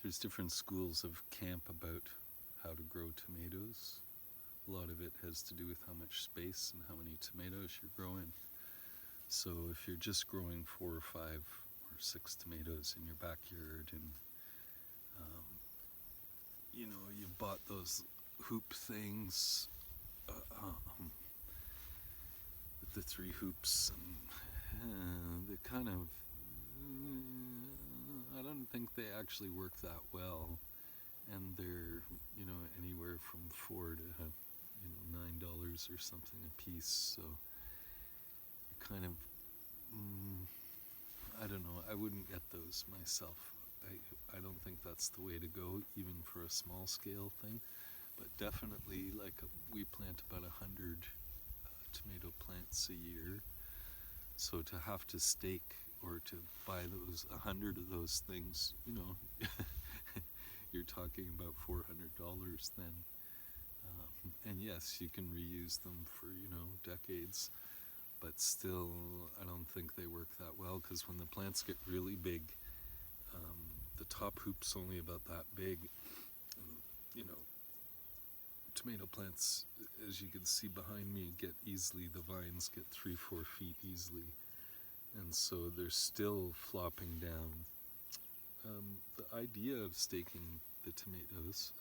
There's different schools of camp about how to grow tomatoes. A lot of it has to do with how much space and how many tomatoes you're growing. So if you're just growing 4 or 5 or 6 tomatoes in your backyard, and you bought those hoop things with the 3 hoops, and they kind of, I don't think they actually work that well, and they're anywhere from $4 to $9 or something a piece. So you're kind of, I don't know, I wouldn't get those myself. I don't think that's the way to go, even for a small scale thing. But definitely, we plant about 100 tomato plants a year. So to have to stake or to buy 100 of those things, you're talking about $400 then. And yes, you can reuse them for, decades. But still, I don't think they work that well, because when the plants get really big, the top hoop's only about that big. And, tomato plants, as you can see behind me, the vines get 3-4 feet easily. And so they're still flopping down. The idea of staking the tomatoes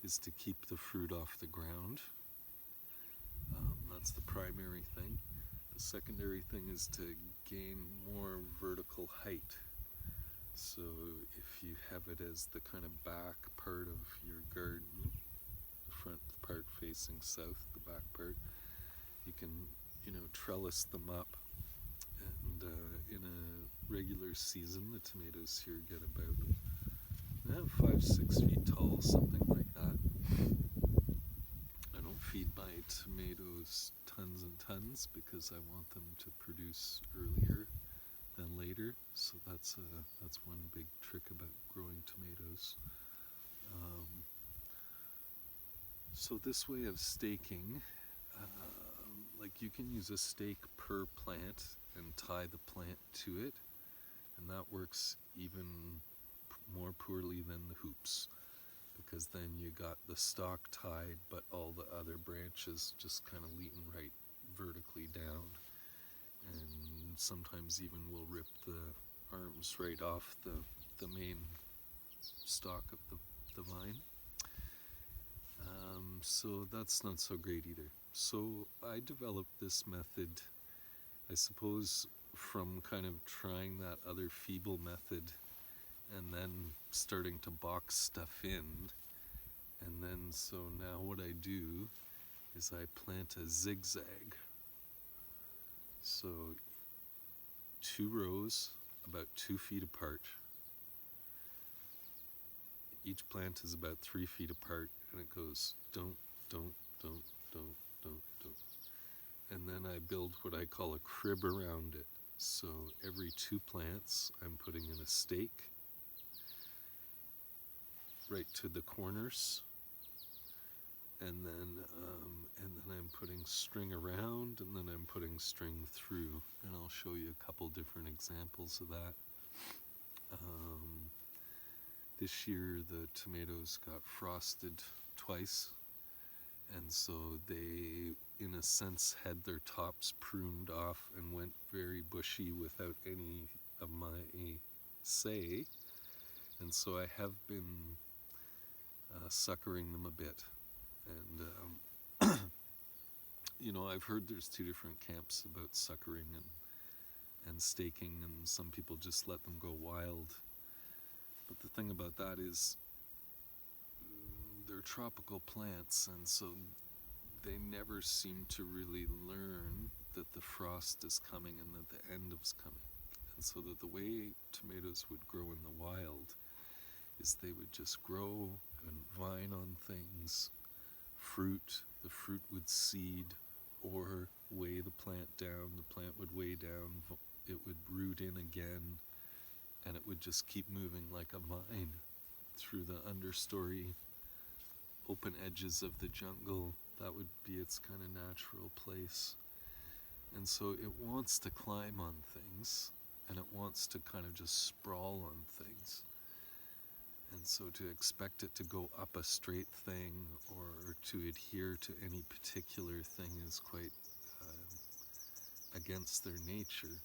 is to keep the fruit off the ground. That's the primary thing. The secondary thing is to gain more vertical height. So if you have it as the kind of back part of your garden, the front part facing south, the back part, you can, trellis them up. And in a regular season, the tomatoes here get about 5-6 feet tall, something like that. I don't feed my tomatoes tons and tons because I want them to produce earlier than later. So that's one big trick about growing tomatoes. So this way of staking, you can use a stake per plant and tie the plant to it, and that works even more poorly than the hoops, because then you got the stalk tied, but all the other branches just kind of leading right vertically down, and sometimes even will rip the arms right off the main stalk of the vine. So that's not so great either. So I developed this method, I suppose, from kind of trying that other feeble method and then starting to box stuff in. And then so now what I do is I plant a zigzag. So 2 rows about 2 feet apart. Each plant is about 3 feet apart, and it goes don't. And then I build what I call a crib around it. So every 2 plants, I'm putting in a stake right to the corners, and then I'm putting string around, and then I'm putting string through, and I'll show you a couple different examples of that. This year the tomatoes got frosted twice, and so they, in a sense, had their tops pruned off and went very bushy without any of my say. And so I have been suckering them a bit. And, I've heard there's 2 different camps about suckering and staking, and some people just let them go wild. But the thing about that is they're tropical plants, and so they never seem to really learn that the frost is coming and that the end is coming. And so that the way tomatoes would grow in the wild is they would just grow and vine on things, the fruit would seed or weigh the plant down, the plant would weigh down, it would root in again, and it would just keep moving like a vine through the understory, open edges of the jungle. That would be its kind of natural place. And so it wants to climb on things, and it wants to kind of just sprawl on things. And And so to expect it to go up a straight thing or to adhere to any particular thing is quite against their nature.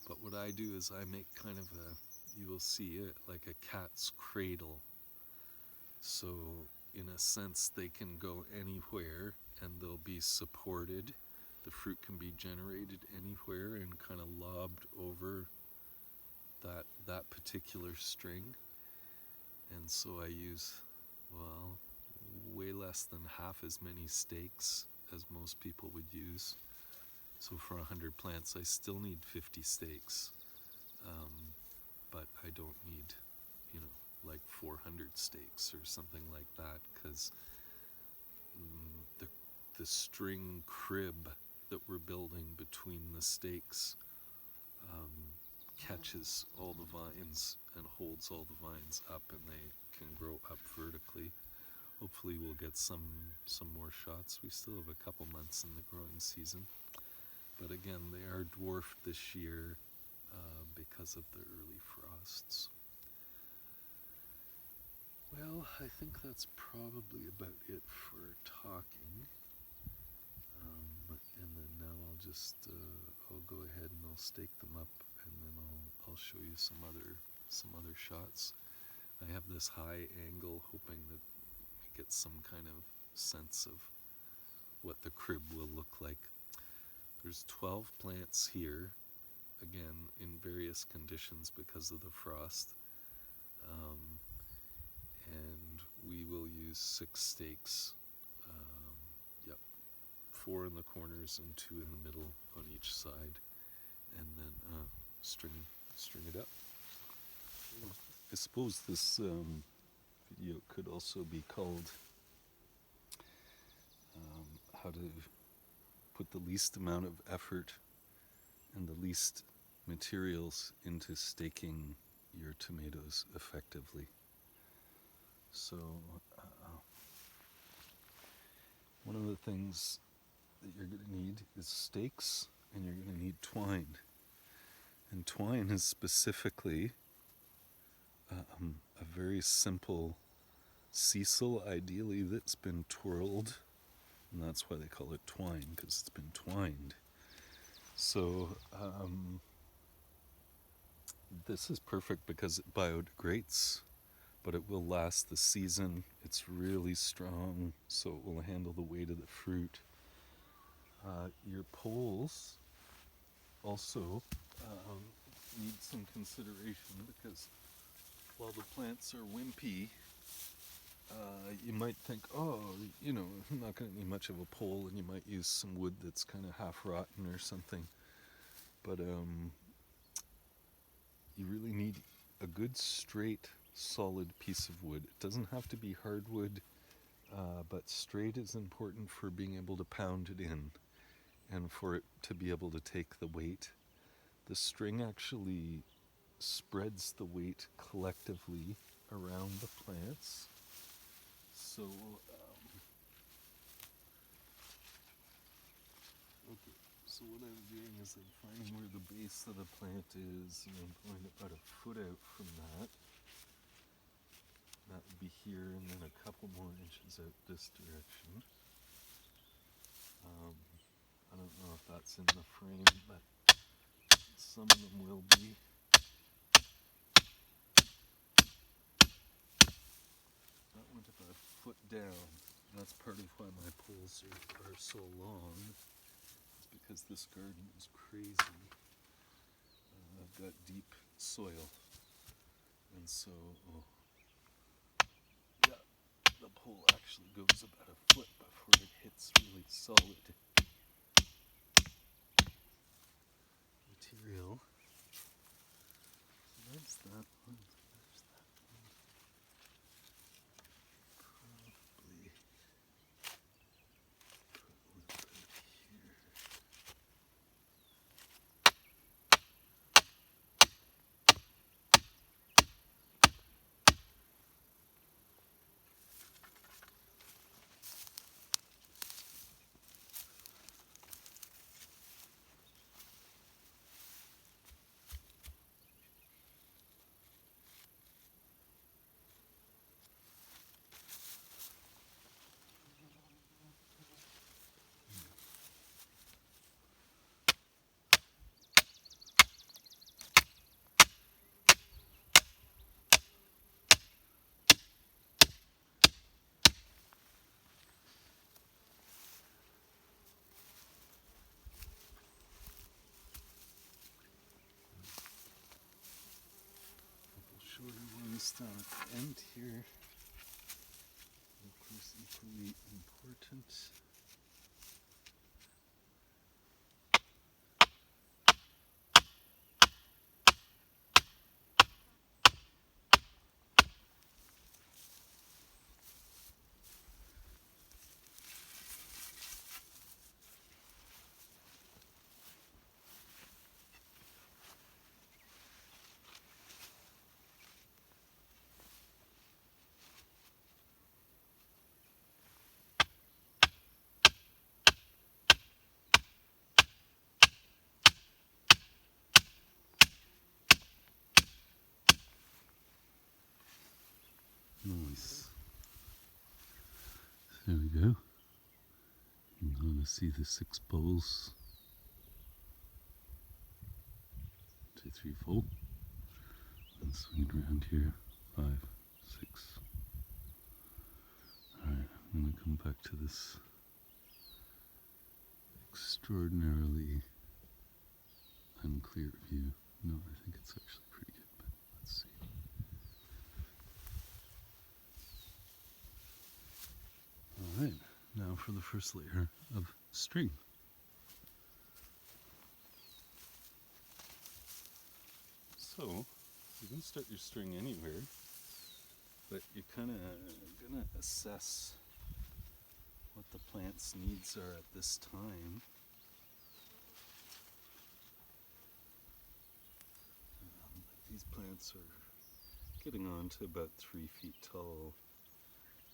But what I do is I make kind of you will see it like a cat's cradle. So in a sense they can go anywhere and they'll be supported. The fruit can be generated anywhere and kind of lobbed over that particular string. And so I use, well, way less than half as many stakes as most people would use. So for 100 plants, I still need 50 stakes, but I don't need, like 400 stakes or something like that, because the string crib that we're building between the stakes catches all the vines and holds all the vines up, and they can grow up vertically. Hopefully we'll get some more shots. We still have a couple months in the growing season. But again, they are dwarfed this year because of the early frosts. Well, I think that's probably about it for talking. And then now I'll go ahead and I'll stake them up, and then I'll show you some other shots. I have this high angle, hoping that we get some kind of sense of what the crib will look like. There's 12 plants here, again in various conditions because of the frost, and we will use 6 stakes. 4 in the corners and 2 in the middle on each side, and then string it up. I suppose this video could also be called how to put the least amount of effort and the least materials into staking your tomatoes effectively. So one of the things that you're going to need is stakes, and you're going to need twine. And twine is specifically a very simple sisal, ideally, that's been twirled, and that's why they call it twine, because it's been twined. So this is perfect because it biodegrades, but it will last the season. It's really strong, so it will handle the weight of the fruit. Your poles also need some consideration, because while the plants are wimpy, you might think, I'm not going to need much of a pole, and you might use some wood that's kind of half rotten or something. But you really need a good, straight, solid piece of wood. It doesn't have to be hardwood, but straight is important for being able to pound it in and for it to be able to take the weight. The string actually spreads the weight collectively around the plants. So, so what I'm doing is I'm finding where the base of the plant is, and I'm going about a foot out from that. That would be here, and then a couple more inches out this direction. I don't know if that's in the frame, but some of them will be. That went about a foot down. That's part of why my poles are so long. It's because this garden is crazy. I've got deep soil, and so the pole actually goes about a foot before it hits really solid material. So that's that one. There's that one. Probably put a little bit here. this down at the end here. Of course, equally important. Nice. There we go. You want to see the 6 poles. 2, 3, 4. And swing it around here. 5, 6. Alright, I'm going to come back to this extraordinarily unclear view. No, I think it's actually pretty good, but let's see. Alright, now for the first layer of string. So, you can start your string anywhere, but you're kind of going to assess what the plant's needs are at this time. These plants are getting on to about 3 feet tall.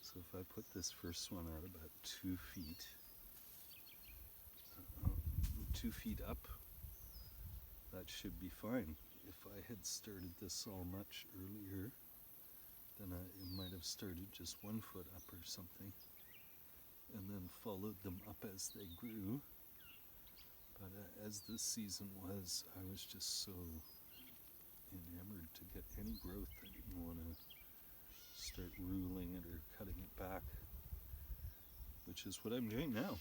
So if I put this first one at about 2 feet, 2 feet up, that should be fine. If I had started this all much earlier, then I might have started just 1 foot up or something, and then followed them up as they grew. But as this season was, I was just so enamored to get any growth, I didn't want to start ruling it or cutting it back, which is what I'm doing now.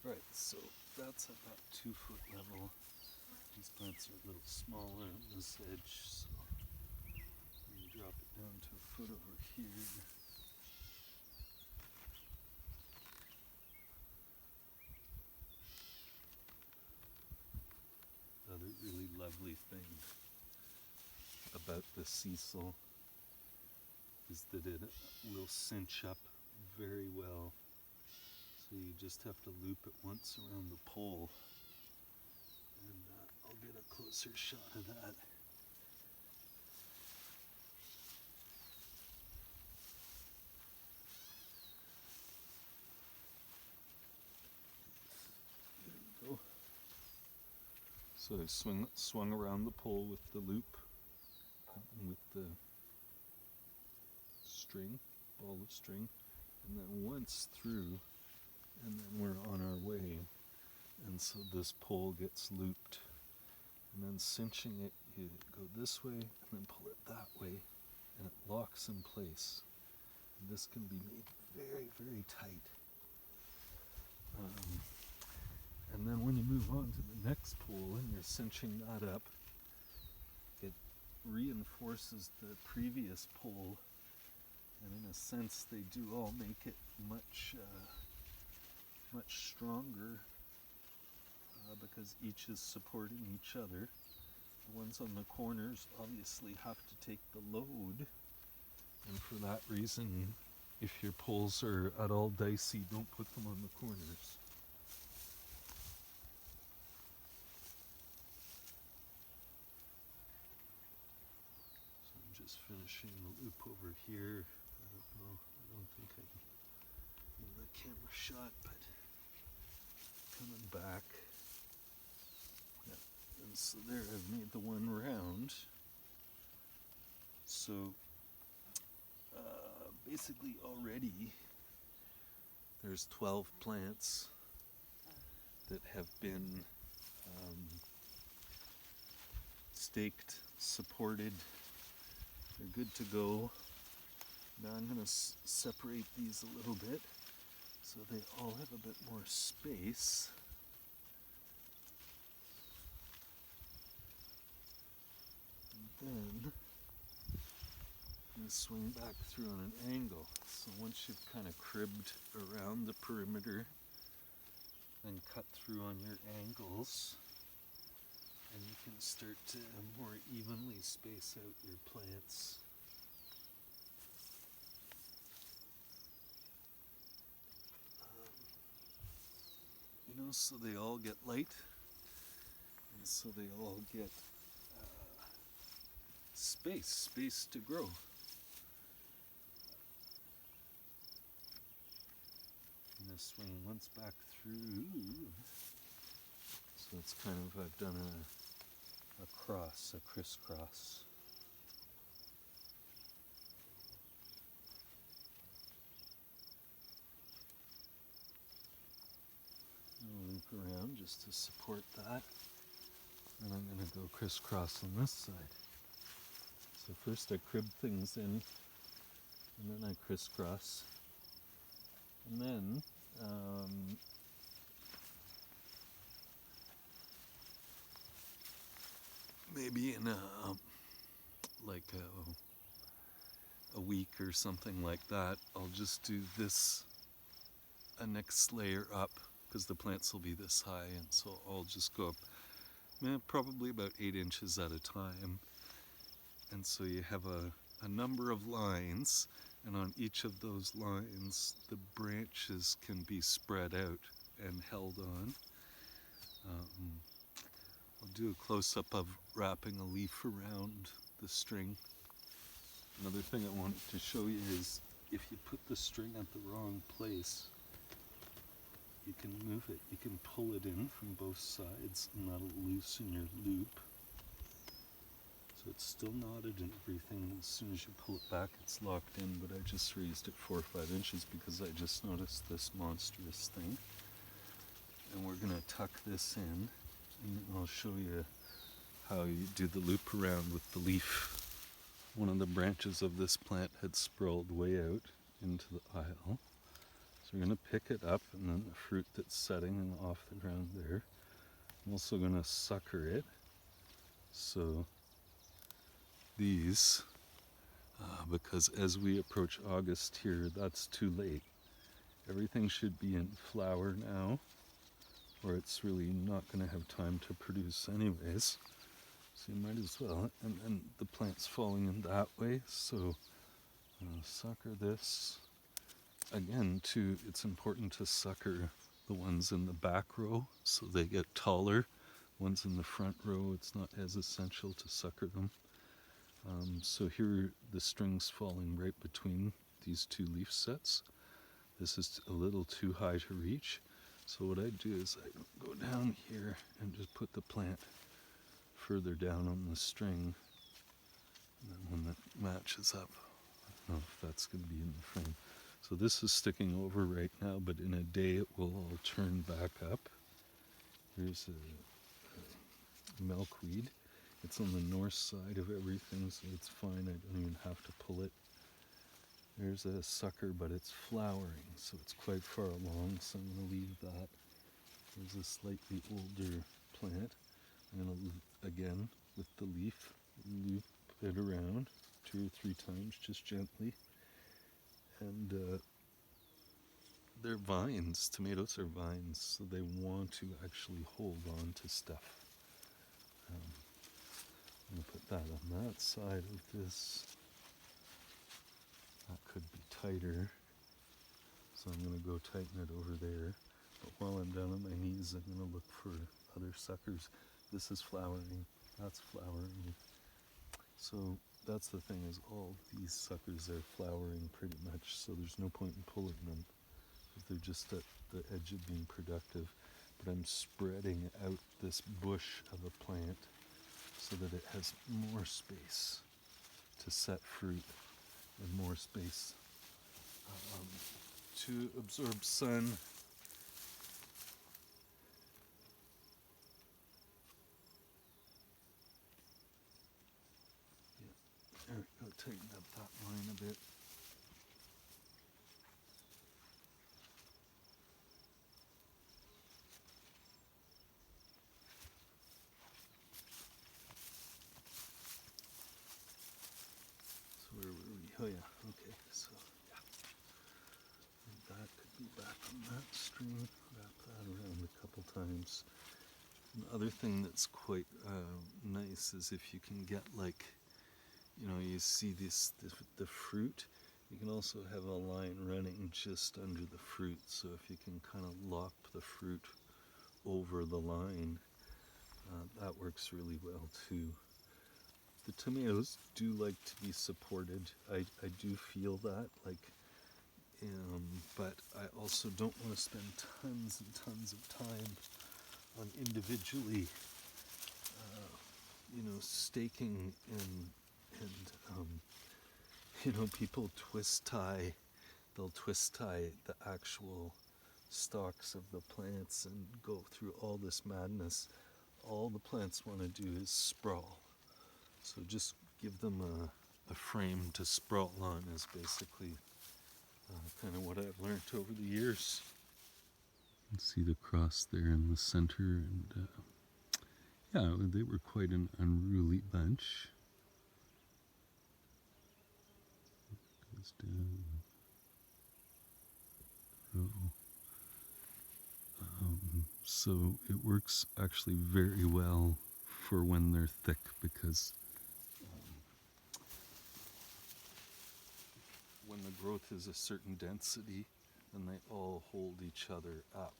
Right, so that's at that 2 foot level. These plants are a little smaller on this edge, so I'm going to drop it down to 1 foot over here. Another really lovely thing about the sisal is that it will cinch up very well. So you just have to loop it once around the pole, and I'll get a closer shot of that. There we go. So I swung around the pole with the loop, with the string, ball of string, and then once through, and then we're on our way. And so this pole gets looped, and then cinching it, you go this way and then pull it that way, and it locks in place. And this can be made very, very tight. And then when you move on to the next pole and you're cinching that up, it reinforces the previous pole, and in a sense they do all make it much stronger, because each is supporting each other. The ones on the corners obviously have to take the load, and for that reason, if your poles are at all dicey, don't put them on the corners. So I'm just finishing the loop over here. I don't know, I don't think I can get the camera shot, but coming back. Yeah. And so there, I've made the one round. So basically already there's 12 plants that have been staked, supported. They're good to go. Now I'm going to separate these a little bit so they all have a bit more space. And Then I'm going to swing back through on an angle. So once you've kind of cribbed around the perimeter, then cut through on your angles, and you can start to more evenly space out your plants. So they all get light, and so they all get space to grow. I'm going to swing once back through. So it's kind of, I've done a crisscross. I'll loop around just to support that. And I'm going to go crisscross on this side. So first I crib things in, and then I crisscross. And then maybe in a week or something like that, I'll just do this a next layer up, because the plants will be this high, and so I'll just go up probably about 8 inches at a time. And so you have a number of lines, and on each of those lines the branches can be spread out and held on. I'll do a close-up of wrapping a leaf around the string. Another thing I wanted to show you is if you put the string at the wrong place, you can move it. You can pull it in from both sides, and that'll loosen your loop. So it's still knotted and everything, and as soon as you pull it back, it's locked in, but I just raised it 4 or 5 inches because I just noticed this monstrous thing. And we're going to tuck this in, and I'll show you how you do the loop around with the leaf. One of the branches of this plant had sprawled way out into the aisle. So we're going to pick it up, and then the fruit that's setting off the ground there. I'm also going to sucker it. So these, because as we approach August here, that's too late. Everything should be in flower now, or it's really not going to have time to produce anyways. So you might as well, and the plant's falling in that way, so sucker this. Again, too, it's important to sucker the ones in the back row so they get taller. Ones in the front row, it's not as essential to sucker them. So here the string's falling right between these two leaf sets. This is a little too high to reach. So what I do is I go down here and just put the plant further down on the string. And then when that matches up, I don't know if that's going to be in the frame. So this is sticking over right now, but in a day it will all turn back up. Here's a milkweed. It's on the north side of everything, so it's fine. I don't even have to pull it. There's a sucker, but it's flowering, so it's quite far along, so I'm going to leave that. There's a slightly older plant. I'm going to, again, with the leaf, loop it around 2 or 3 times, just gently. And they're vines. Tomatoes are vines, so they want to actually hold on to stuff. I'm going to put that on that side of this. That could be tighter, so I'm going to go tighten it over there. But while I'm down on my knees, I'm going to look for other suckers. This is flowering, that's flowering. So that's the thing, is all these suckers are flowering pretty much, so there's no point in pulling them if they're just at the edge of being productive. But I'm spreading out this bush of a plant so that it has more space to set fruit and more space to absorb sun. Yeah, there we go, tighten up that line a bit. Oh yeah, okay, so yeah. And that could be back on that string, wrap that around a couple times. The other thing that's quite nice is if you can get like, you see the fruit, you can also have a line running just under the fruit. So if you can kind of lock the fruit over the line, that works really well too. The tomatoes do like to be supported. I do feel that, but I also don't want to spend tons and tons of time on individually, staking and people twist tie. They'll twist tie the actual stalks of the plants and go through all this madness. All the plants want to do is sprawl. So just give them a frame to sprawl on is basically kind of what I've learned over the years. You can see the cross there in the center, and yeah, they were quite an unruly bunch. Goes down, grow. So it works actually very well for when they're thick, because when the growth is a certain density, then they all hold each other up.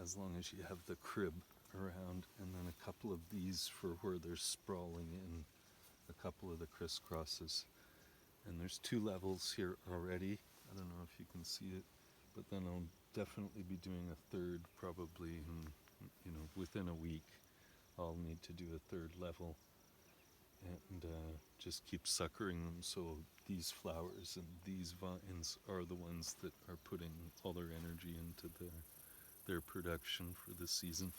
As long as you have the crib around, and then a couple of these for where they're sprawling in, a couple of the crisscrosses. And there's 2 levels here already. I don't know if you can see it, but then I'll definitely be doing a third probably within a week. I'll need to do a 3rd level and just keep suckering them, so these flowers and these vines are the ones that are putting all their energy into their production for the season.